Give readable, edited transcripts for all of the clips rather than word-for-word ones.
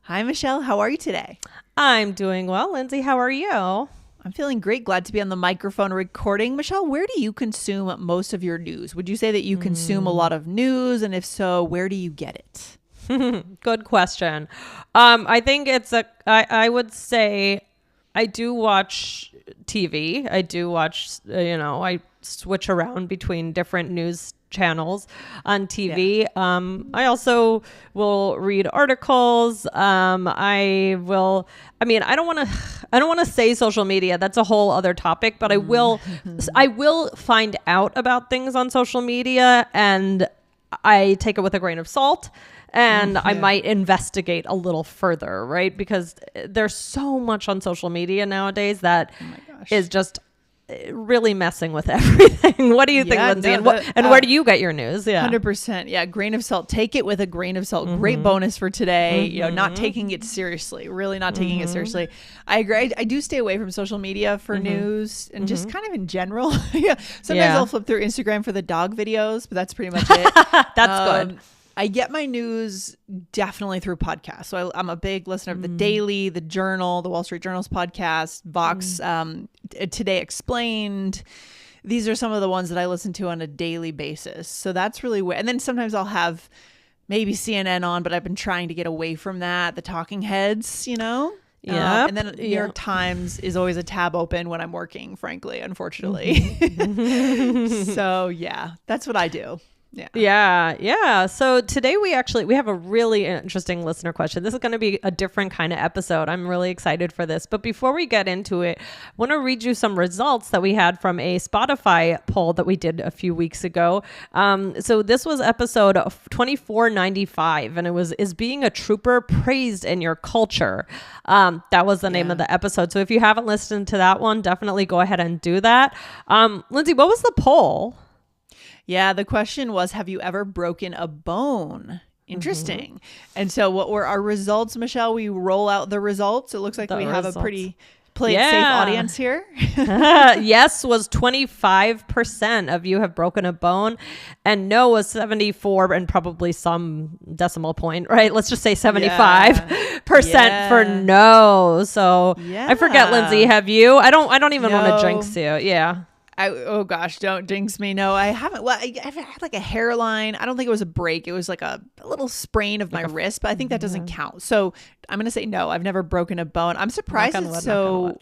Hi, Michelle. How are you today? I'm doing well. Lindsay, how are you? I'm feeling great. Glad to be on the microphone recording. Michelle, where do you consume most of your news? Would you say that you consume a lot of news? And if so, where do you get it? Good question. I think I would say I do watch TV. I do watch, I switch around between different news channels on TV. Yeah. I also will read articles. I don't want to say social media. That's a whole other topic, but I will find out about things on social media and I take it with a grain of salt. And I might investigate a little further, right? Because there's so much on social media nowadays that is just really messing with everything. What do you think, Lindsay? And where do you get your news? Yeah, 100%. Yeah, grain of salt. Take it with a grain of salt. Great bonus for today. Not taking it seriously. Really not taking it seriously. I agree. I do stay away from social media for news and just kind of in general. Sometimes I'll flip through Instagram for the dog videos, but that's pretty much it. That's good. I get my news definitely through podcasts. So I'm a big listener of The Daily, The Journal, The Wall Street Journal's podcast, Vox, Today Explained. These are some of the ones that I listen to on a daily basis. So that's really weird. And then sometimes I'll have maybe CNN on, but I've been trying to get away from that. The talking heads, Yeah. And then New York Times is always a tab open when I'm working, frankly, unfortunately. So yeah, that's what I do. Yeah. So today we have a really interesting listener question. This is going to be a different kind of episode. I'm really excited for this. But before we get into it, I want to read you some results that we had from a Spotify poll that we did a few weeks ago. So this was episode 2495, and it was, "Is being a trooper praised in your culture?" That was the name of the episode. So if you haven't listened to that one, definitely go ahead and do that. Lindsay, what was the poll? Yeah, the question was, have you ever broken a bone? Interesting. And so what were our results, Michelle? We roll out the results. It looks like we have a pretty safe audience here. Yes was 25% of you have broken a bone, and no was 74, and probably some decimal point, right? Let's just say 75% for no. So I forget, Lindsay, have you? I don't even want to jinx you. Yeah. Oh gosh, don't jinx me. No, I haven't. Well, I've had like a hairline. I don't think it was a break. It was like a little sprain of my wrist, but I think that doesn't count. So I'm going to say no. I've never broken a bone. I'm surprised it's so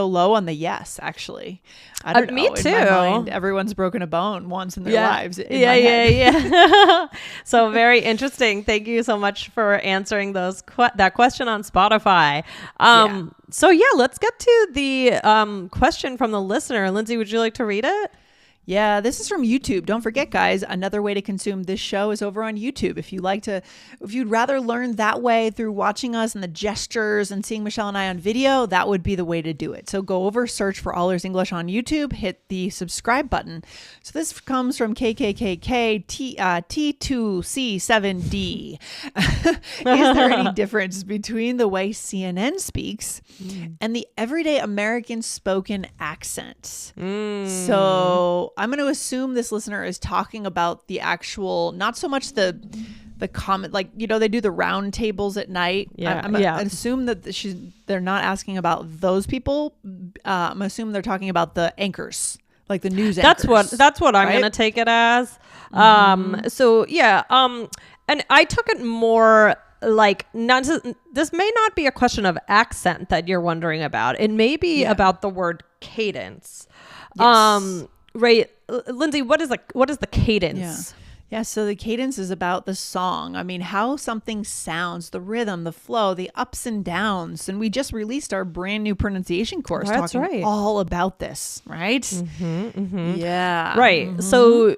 low on the yes, actually. I don't know. Me too. In my mind, everyone's broken a bone once in their lives. Yeah. So very interesting. Thank you so much for answering that question on Spotify. So let's get to the question from the listener. Lindsay, would you like to read it? Yeah, this is from YouTube. Don't forget, guys, another way to consume this show is over on YouTube. If you'd rather learn that way through watching us and the gestures and seeing Michelle and I on video, that would be the way to do it. So go over, search for All Ears English on YouTube, hit the subscribe button. So this comes from KKKK T2C7D. Is there any difference between the way CNN speaks and the everyday American spoken accent? So I'm going to assume this listener is talking about the actual, not so much the comment, like, they do the round tables at night. I assume that they're not asking about those people. I'm assuming they're talking about the anchors, like the news anchors. That's what I'm going to take it as. And I took it more like, this may not be a question of accent that you're wondering about. It may be about the word cadence. Yes. Right, Lindsay, what is the cadence? Yeah, so the cadence is about the song. I mean, how something sounds, the rhythm, the flow, the ups and downs. And we just released our brand new pronunciation course talking all about this, right? Yeah. Right. So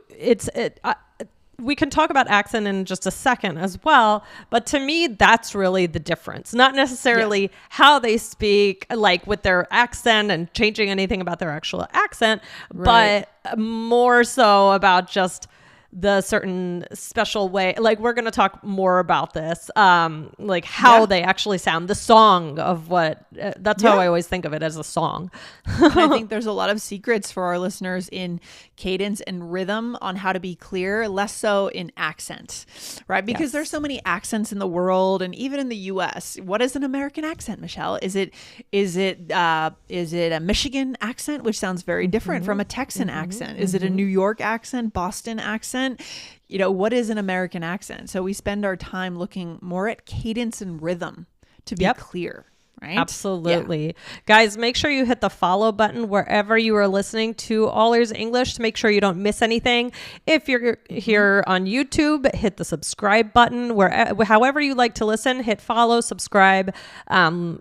we can talk about accent in just a second as well, but to me, that's really the difference. Not necessarily how they speak, like with their accent and changing anything about their actual accent, but more so about just the certain special way. Like we're going to talk more about this, like how they actually sound, the song of what, that's how I always think of it, as a song. And I think there's a lot of secrets for our listeners in cadence and rhythm on how to be clear, less so in accent, right? Because there's so many accents in the world, and even in the US. What is an American accent, Michelle? Is it a Michigan accent, which sounds very different from a Texan accent? Is it a New York accent, Boston accent? You know, what is an American accent? So we spend our time looking more at cadence and rhythm to be clear. Right? Absolutely. Yeah. Guys, make sure you hit the follow button wherever you are listening to All Ears English to make sure you don't miss anything. If you're here on YouTube, hit the subscribe button. However you like to listen, hit follow, subscribe.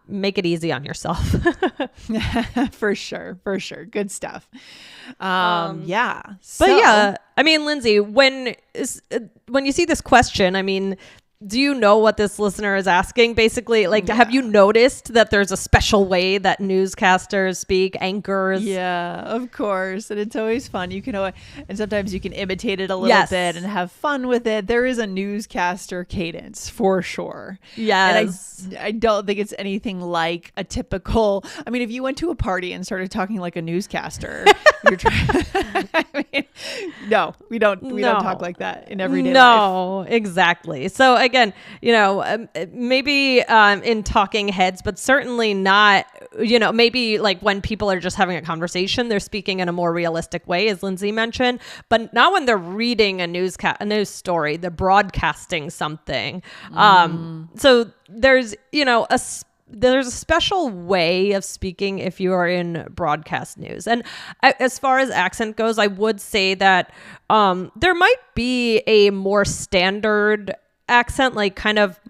Make it easy on yourself. For sure. Good stuff. But yeah, I mean, Lindsay, when you see this question, I mean, do you know what this listener is asking? Basically, like, have you noticed that there's a special way that newscasters speak, anchors? Yeah, of course. And it's always fun. And sometimes you can imitate it a little bit and have fun with it. There is a newscaster cadence for sure. Yes. And I don't think it's anything like a typical, I mean, if you went to a party and started talking like a newscaster, you're trying, I mean, no, we don't talk like that in everyday life. No, exactly. So again, maybe in talking heads, but certainly not, maybe like when people are just having a conversation, they're speaking in a more realistic way, as Lindsay mentioned, but not when they're reading a news story, they're broadcasting something. So there's, there's a special way of speaking if you are in broadcast news. And as far as accent goes, I would say that there might be a more standard accent, like kind of,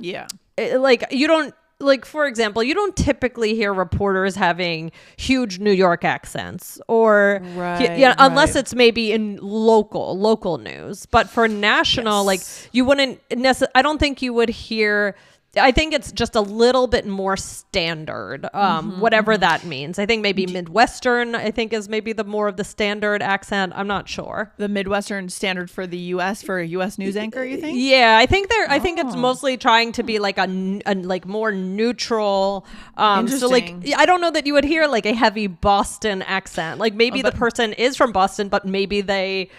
like you don't, like, for example, you don't typically hear reporters having huge New York accents or unless it's maybe in local news. But for national, like you wouldn't necessarily, I don't think you would hear, I think it's just a little bit more standard, whatever that means. I think maybe Midwestern, I think, is maybe the more of the standard accent. I'm not sure. The Midwestern standard for the U.S., for a U.S. news anchor, you think? Yeah, I think I think it's mostly trying to be like a like more neutral. So like, I don't know that you would hear like a heavy Boston accent. Like maybe the person is from Boston, but maybe they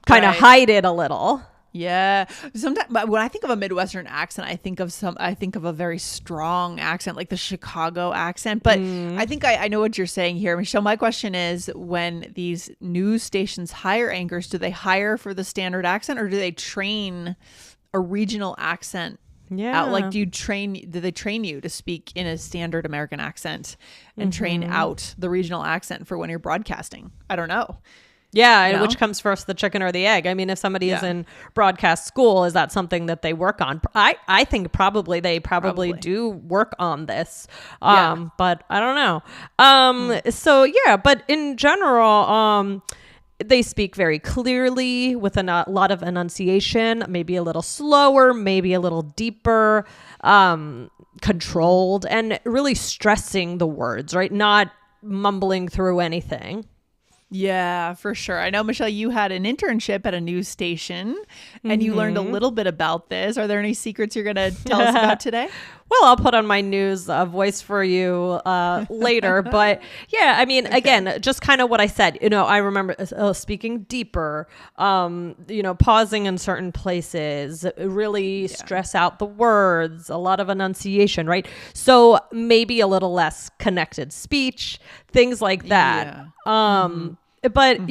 kind of hide it a little. Yeah. Sometimes, but when I think of a Midwestern accent, I think of a very strong accent, like the Chicago accent. But I think I know what you're saying here, Michelle. My question is, when these news stations hire anchors, do they hire for the standard accent, or do they train a regional accent out? Like, do they train you to speak in a standard American accent and train out the regional accent for when you're broadcasting? I don't know. Yeah, which comes first, the chicken or the egg? I mean, if somebody is in broadcast school, is that something that they work on? I think they probably do work on this, but I don't know. So yeah, but in general, they speak very clearly with a lot of enunciation, maybe a little slower, maybe a little deeper, controlled, and really stressing the words, right? Not mumbling through anything. Yeah, for sure. I know, Michelle, you had an internship at a news station and you learned a little bit about this. Are there any secrets you're going to tell us about today? Well, I'll put on my news voice for you later. But yeah, I mean, again, just kind of what I said, I remember speaking deeper, pausing in certain places, really stress out the words, a lot of enunciation, right? So maybe a little less connected speech, things like that. But,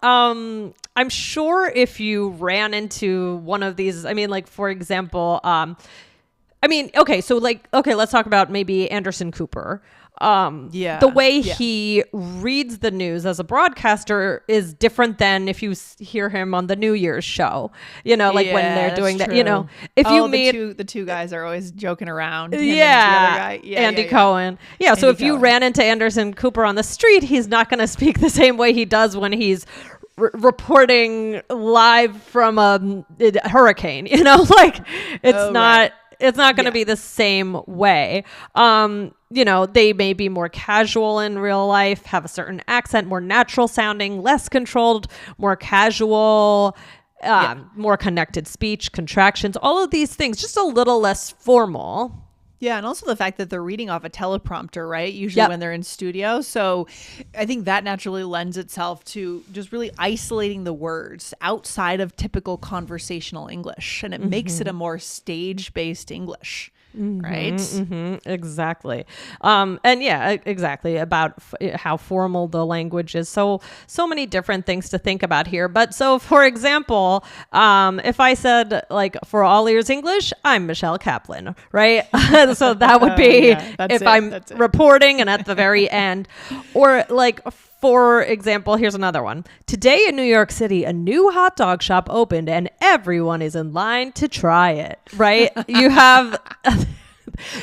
I'm sure if you ran into one of these, I mean, like, for example, let's talk about maybe Anderson Cooper. The way he reads the news as a broadcaster is different than if you hear him on the New Year's show, when they're doing that, if you meet the two guys are always joking around. Andy Cohen. Yeah. So if you ran into Anderson Cooper on the street, he's not going to speak the same way he does when he's reporting live from a hurricane, it's not going to be the same way. They may be more casual in real life, have a certain accent, more natural sounding, less controlled, more casual. more connected speech, contractions, all of these things, just a little less formal. Yeah, and also the fact that they're reading off a teleprompter, right? Usually when they're in studio. So I think that naturally lends itself to just really isolating the words outside of typical conversational English. And it makes it a more stage-based English. Right. Exactly. And yeah, exactly about how formal the language is. So many different things to think about here. But so, for example, if I said like for all ears English, I'm Michelle Kaplan, right? So that would be if I'm reporting and at the very end, or like, for example, here's another one. Today in New York City, a new hot dog shop opened and everyone is in line to try it, right? You have...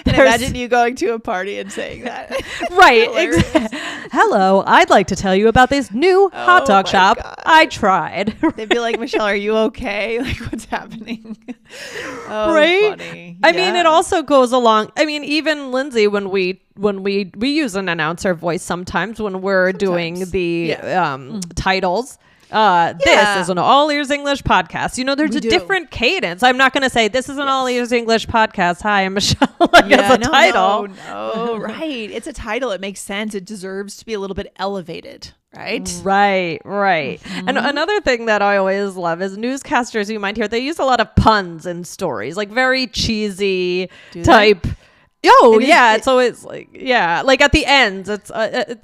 And imagine you going to a party and saying that. Right. Hello, I'd like to tell you about this new hot dog shop I tried. They'd be like, Michelle, are you okay? Like, what's happening? Right? Funny. I mean, it also goes along. I mean, even Lindsay, when we use an announcer voice sometimes when we're doing the titles. This is an all ears English podcast. You know, there's a different cadence. I'm not going to say this is an all ears English podcast. Hi, I'm Michelle. It's a title. No, right. It's a title. It makes sense. It deserves to be a little bit elevated. Right. And another thing that I always love is newscasters you might hear, they use a lot of puns in stories, like very cheesy type. Oh, yeah. It's always like, like at the end, it's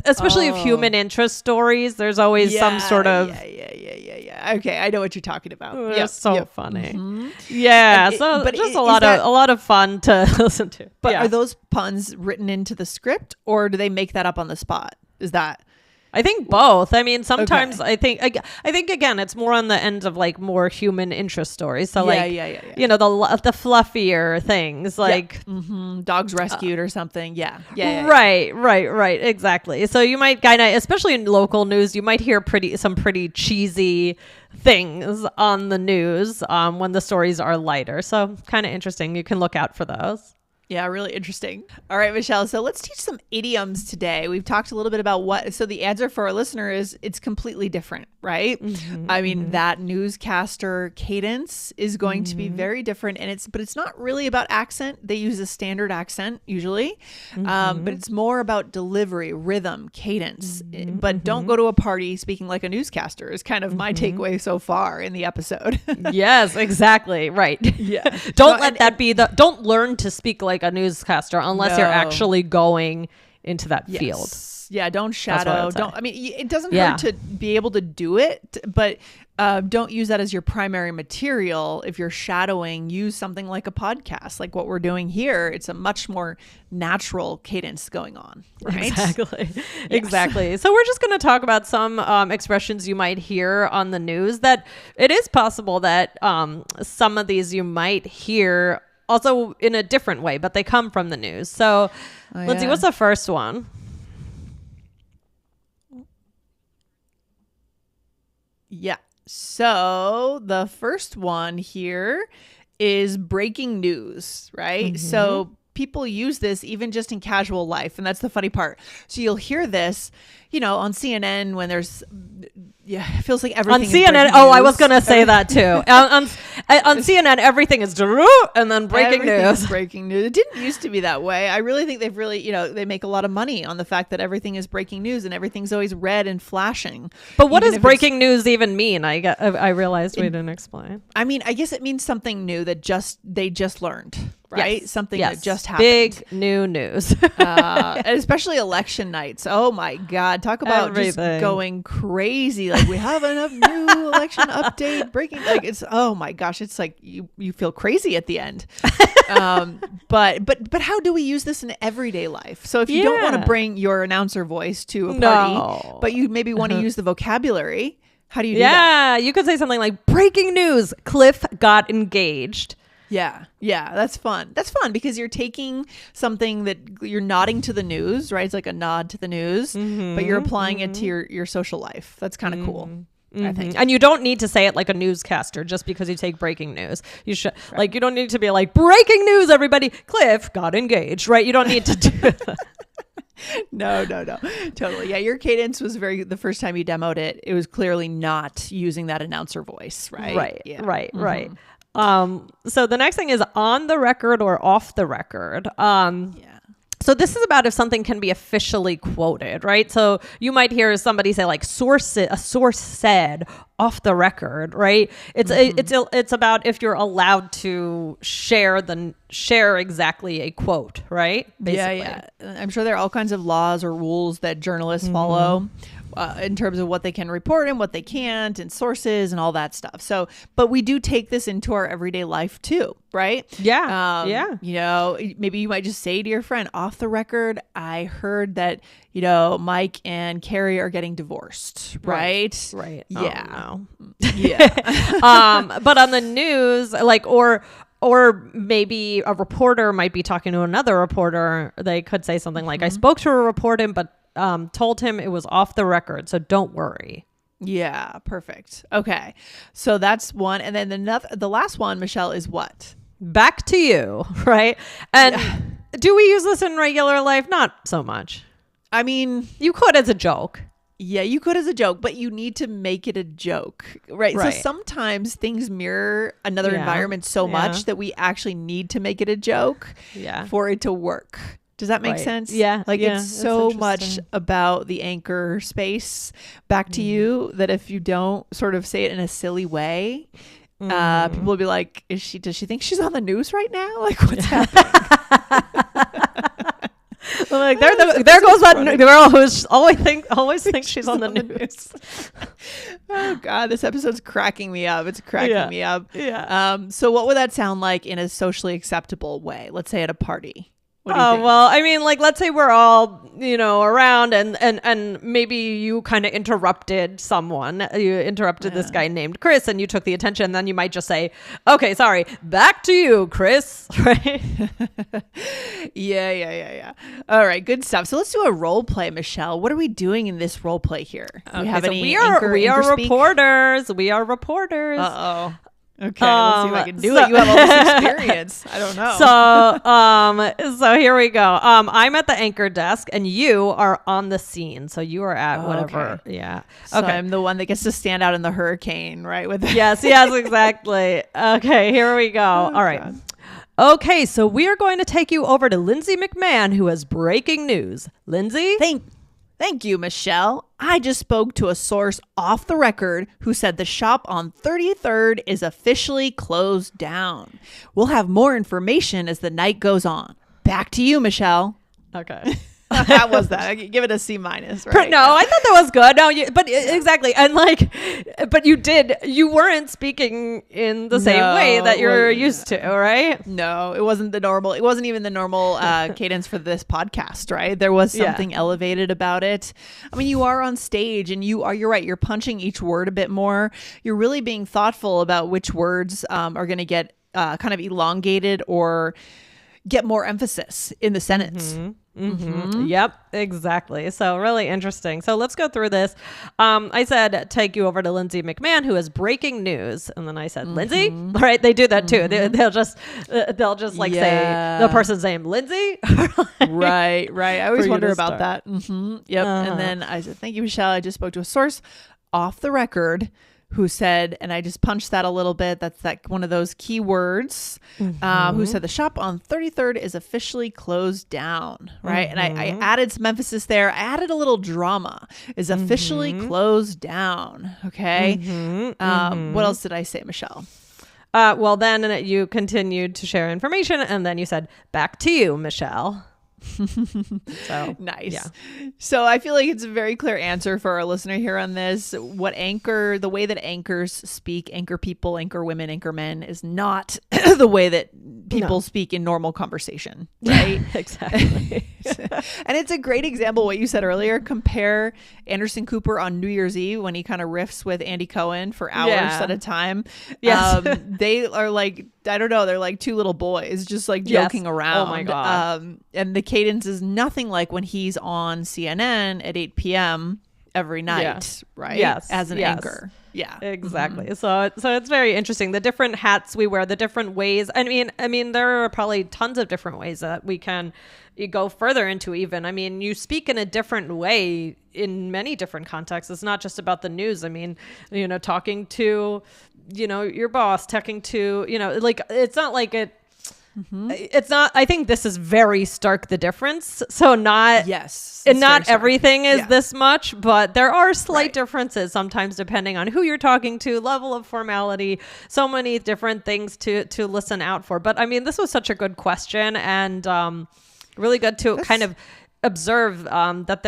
especially of human interest stories. There's always some sort of. Yeah. Okay. I know what you're talking about. It's so funny. Yeah. But just a lot of fun to listen to. But are those puns written into the script or do they make that up on the spot? Is that. I think both. I mean, sometimes I think again, it's more on the end of like more human interest stories. So you know, the fluffier things like dogs rescued or something. Right. Exactly. So you might kind of, especially in local news, you might hear some pretty cheesy things on the news when the stories are lighter. So kind of interesting. You can look out for those. Yeah, really interesting. All right, Michelle. So let's teach some idioms today. We've talked a little bit about so the answer for our listener is it's completely different, right? I mean, that newscaster cadence is going to be very different but it's not really about accent. They use a standard accent usually, but it's more about delivery, rhythm, cadence. But don't go to a party speaking like a newscaster is kind of my takeaway so far in the episode. Yes, exactly. Right. Yeah. Don't learn to speak like a newscaster unless you're actually going into that field. Yeah, don't shadow. It doesn't hurt to be able to do it, but don't use that as your primary material. If you're shadowing, use something like a podcast, like what we're doing here. It's a much more natural cadence going on, right? Exactly. So we're just going to talk about some expressions you might hear on the news that it is possible that some of these you might hear also in a different way, but they come from the news. So, Lindsay, what's the first one? Yeah. So the first one here is breaking news, right? So people use this even just in casual life. And that's the funny part. So you'll hear this, you know, on CNN when there's, it feels like everything on CNN. Oh, I was going to say that too. on CNN, everything is and then breaking news. Breaking news. It didn't used to be that way. I really think they've really, they make a lot of money on the fact that everything is breaking news and everything's always red and flashing. But what does breaking news even mean? I realized we didn't explain. I mean, I guess it means something new that they just learned. Right? Yes. Something that just happened. Big new news. And especially election nights. Oh my God. Talk about just going crazy. Like we have enough new election update breaking. Like it's, oh my gosh. It's like you feel crazy at the end. But how do we use this in everyday life? So if you don't want to bring your announcer voice to a party, but you maybe want to use the vocabulary, how do you do that? You could say something like breaking news. Cliff got engaged. Yeah, that's fun. That's fun because you're taking something that you're nodding to the news, right? It's like a nod to the news, but you're applying it to your social life. That's kind of cool, I think. And you don't need to say it like a newscaster just because you take breaking news. You should you don't need to be like breaking news, everybody. Cliff got engaged, right? You don't need to do that. No. Totally. Yeah, your cadence was the first time you demoed it, it was clearly not using that announcer voice, right? Right. Yeah. Right. Right. So the next thing is on the record or off the record. Yeah. So this is about if something can be officially quoted, right? So you might hear somebody say like a source said off the record, right? It's about if you're allowed to share exactly a quote, right? Basically. Yeah. I'm sure there are all kinds of laws or rules that journalists follow in terms of what they can report and what they can't, and sources and all that stuff. So, but we do take this into our everyday life too, right? Yeah. Yeah. You know, maybe you might just say to your friend, off the record, I heard that, Mike and Carrie are getting divorced, right? Right. Yeah. Oh, no. Yeah. But on the news, like, or maybe a reporter might be talking to another reporter. They could say something like, I spoke to a reporter, but told him it was off the record, so don't worry. Yeah, perfect. Okay. So that's one. And then the last one, Michelle, is what? Back to you, right? And do we use this in regular life? Not so much. I mean, you could as a joke. Yeah, you could as a joke, but you need to make it a joke, right? So sometimes things mirror another environment so much that we actually need to make it a joke for it to work. Does that make sense? Yeah. Like it's so much about the anchor space back to you that if you don't sort of say it in a silly way, people will be like, does she think she's on the news right now? Like what's happening? I'm like, there goes that girl who's always thinks she's on the news. Oh God, this episode's cracking me up. It's cracking me up. Yeah. So what would that sound like in a socially acceptable way? Let's say at a party. What do you think? Well, I mean, like, let's say we're all, around and maybe you kind of interrupted someone. You interrupted this guy named Chris and you took the attention. Then you might just say, okay, sorry, back to you, Chris. Right? Yeah. All right, good stuff. So let's do a role play, Michelle. What are we doing in this role play here? Do we have any we are reporters. We are reporters. Uh-oh. Okay, let's see if I can do it. You have all this experience. I don't know. So here we go. I'm at the anchor desk and you are on the scene. So you are at whatever. Okay. Yeah. So okay. I'm the one that gets to stand out in the hurricane, right? Yes, exactly. Okay, here we go. All right. God. Okay, so we are going to take you over to Lindsay McMahon, who has breaking news. Lindsay? Thank you, Michelle. I just spoke to a source off the record who said the shop on 33rd is officially closed down. We'll have more information as the night goes on. Back to you, Michelle. Okay. How was that? I give it a C-, right? No, I thought that was good. No, exactly. And but you weren't speaking in the same way that you're used to, right? No, it wasn't even the normal cadence for this podcast, right? There was something elevated about it. I mean, you are on stage and you're right. You're punching each word a bit more. You're really being thoughtful about which words are going to get kind of elongated or get more emphasis in the sentence. Yep, exactly. So really interesting. So let's go through this. I said, take you over to Lindsay McMahon, who has breaking news. And then I said, Lindsay, right? They do that too. They'll just like say the person's name, Lindsay. Right. I always wonder about that. Yep. And then I said, thank you, Michelle. I just spoke to a source off the record who said, and I just punched that a little bit. That's one of those key words, who said the shop on 33rd is officially closed down, right? And I added some emphasis there. I added a little drama, is officially closed down, okay? What else did I say, Michelle? Well, then you continued to share information, and then you said, back to you, Michelle. So nice. Yeah. So I feel like it's a very clear answer for our listener here on this. The way that anchors speak, anchor people, anchor women, anchor men, is not the way that people speak in normal conversation, right? Exactly. And it's a great example what you said earlier. Compare Anderson Cooper on New Year's Eve when he kind of riffs with Andy Cohen for hours at a time. Yes. They are like, I don't know, they're like two little boys just like joking around. Oh my God. And the cadence is nothing like when he's on CNN at 8 p.m. every night, right? Yes. As an anchor. Yeah. Exactly. So it's very interesting. The different hats we wear, the different ways. I mean, there are probably tons of different ways that we can go further into even. I mean, you speak in a different way in many different contexts. It's not just about the news. I mean, talking to, your boss, talking to, like, it's not like it's not, I think this is very stark, the difference. So not, yes, and not everything is this much, but there are slight differences sometimes depending on who you're talking to, level of formality, so many different things to listen out for. But I mean, this was such a good question, and really good to kind of observe that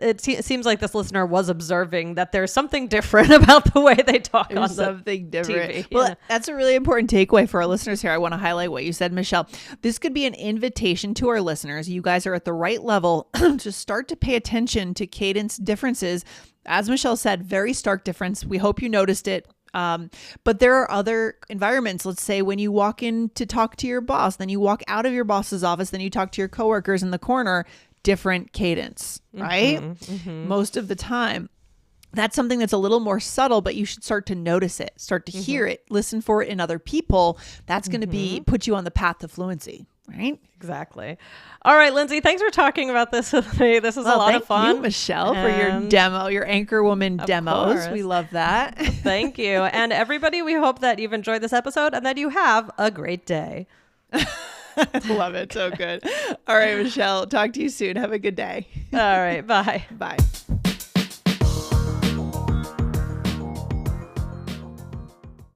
it seems like this listener was observing that there's something different about the way they talk on something different. TV. Well, that's a really important takeaway for our listeners here. I want to highlight what you said, Michelle. This could be an invitation to our listeners. You guys are at the right level to start to pay attention to cadence differences. As Michelle said, very stark difference. We hope you noticed it. But there are other environments. Let's say when you walk in to talk to your boss, then you walk out of your boss's office, then you talk to your coworkers in the corner, different cadence, right? Most of the time. That's something that's a little more subtle, but you should start to notice it, start to hear it, listen for it in other people. That's going to put you on the path to fluency, right? Exactly. All right, Lindsay, thanks for talking about this with me. This was a lot of fun. Thank you, Michelle, for your demo, your anchorwoman demos. Course. We love that. Thank you. And everybody, we hope that you've enjoyed this episode and that you have a great day. Love it. So good. All right, Michelle, talk to you soon. Have a good day. All right. Bye. Bye.